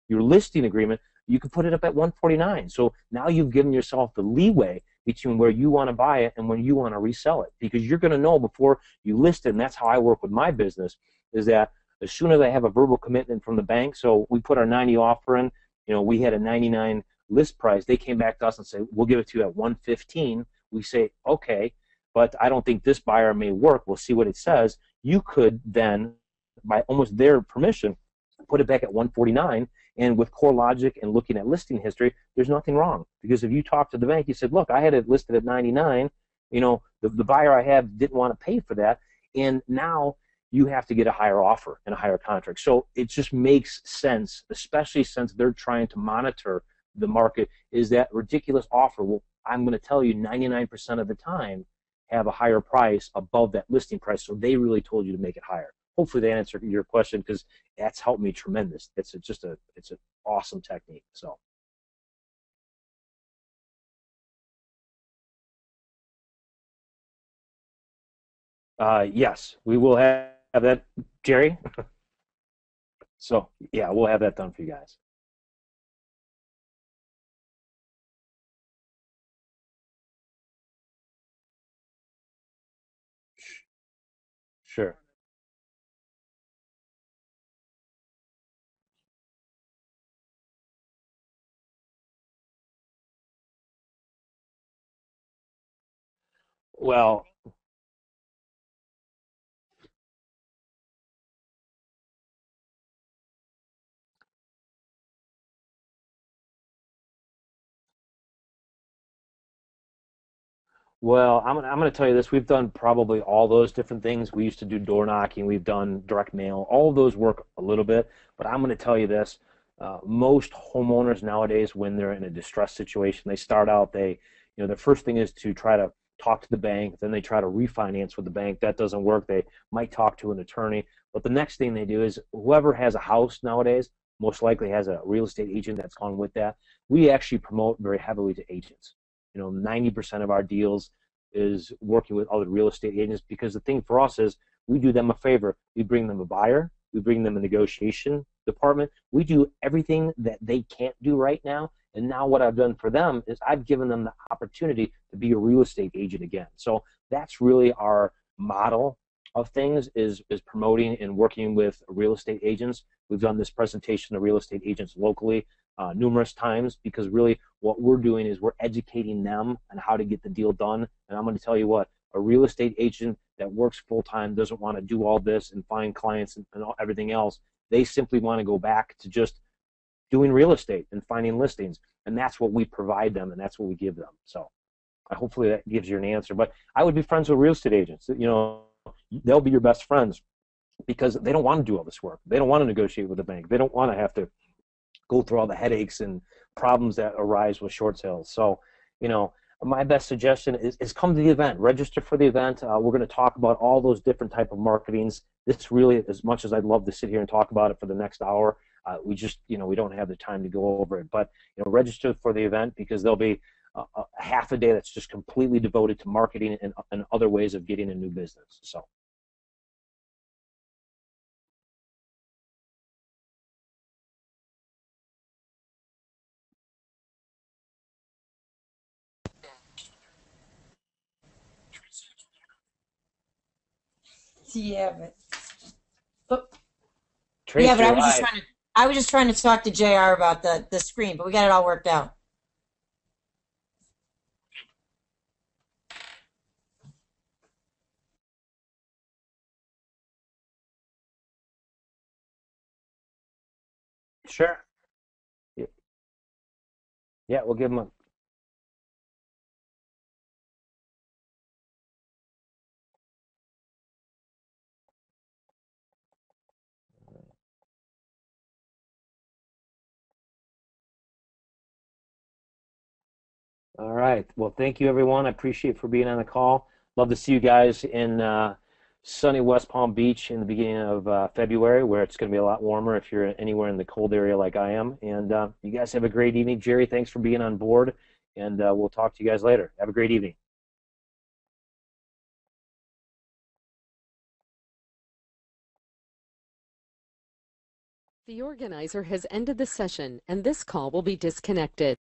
your listing agreement. You can put it up at 149. So now you've given yourself the leeway between where you want to buy it and when you want to resell it, because you're going to know before you list it. And that's how I work with my business, is that as soon as I have a verbal commitment from the bank, so we put our 90 offer in, we had a 99 list price. They came back to us and said, we'll give it to you at 115. We say, okay, but I don't think this buyer may work. We'll see what it says. You could then, by almost their permission, put it back at 149. And with CoreLogic and looking at listing history, there's nothing wrong. Because if you talk to the bank, you said, look, I had it listed at 99. The buyer I have didn't want to pay for that. And now you have to get a higher offer and a higher contract. So it just makes sense, especially since they're trying to monitor the market, is that ridiculous offer. Well, I'm going to tell you 99% of the time have a higher price above that listing price. So they really told you to make it higher. Hopefully that answered your question, because that's helped me tremendous. It's an awesome technique. So Yes, we will have that, Jerry. So yeah, we'll have that done for you guys. Sure. Well, I'm gonna tell you this. We've done probably all those different things. We used to do door knocking. We've done direct mail. All of those work a little bit. But I'm gonna tell you this. Most homeowners nowadays, when they're in a distressed situation, they start out, the first thing is to try to talk to the bank. Then they try to refinance with the bank. That doesn't work. They might talk to an attorney. But the next thing they do is whoever has a house nowadays most likely has a real estate agent that's gone with that. We actually promote very heavily to agents. 90% of our deals is working with other real estate agents, because the thing for us is we do them a favor. We bring them a buyer, we bring them a negotiation department. We do everything that they can't do right now. And now what I've done for them is I've given them the opportunity to be a real estate agent again. So that's really our model of things, is promoting and working with real estate agents. We've done this presentation to real estate agents locally numerous times, because really what we're doing is we're educating them on how to get the deal done. And I'm going to tell you what, a real estate agent that works full time doesn't want to do all this and find clients and everything else. They simply want to go back to just doing real estate and finding listings. And that's what we provide them, and that's what we give them. So hopefully that gives you an answer. But I would be friends with real estate agents. They'll be your best friends, because they don't want to do all this work. They don't want to negotiate with the bank. They don't want to have to go through all the headaches and problems that arise with short sales. So, my best suggestion is come to the event, register for the event. We're going to talk about all those different type of marketings. This really, as much as I'd love to sit here and talk about it for the next hour, we just, we don't have the time to go over it. But, register for the event, because there'll be a half a day that's just completely devoted to marketing and other ways of getting a new business. So. Yeah, but yeah, Tracy, but live. I was just trying to talk to JR about the screen, but we got it all worked out. Sure. Yeah, we'll give them a. All right. Well, thank you, everyone. I appreciate for being on the call. Love to see you guys in sunny West Palm Beach in the beginning of February, where it's going to be a lot warmer if you're anywhere in the cold area like I am. And you guys have a great evening. Jerry, thanks for being on board. And we'll talk to you guys later. Have a great evening. The organizer has ended the session, and this call will be disconnected.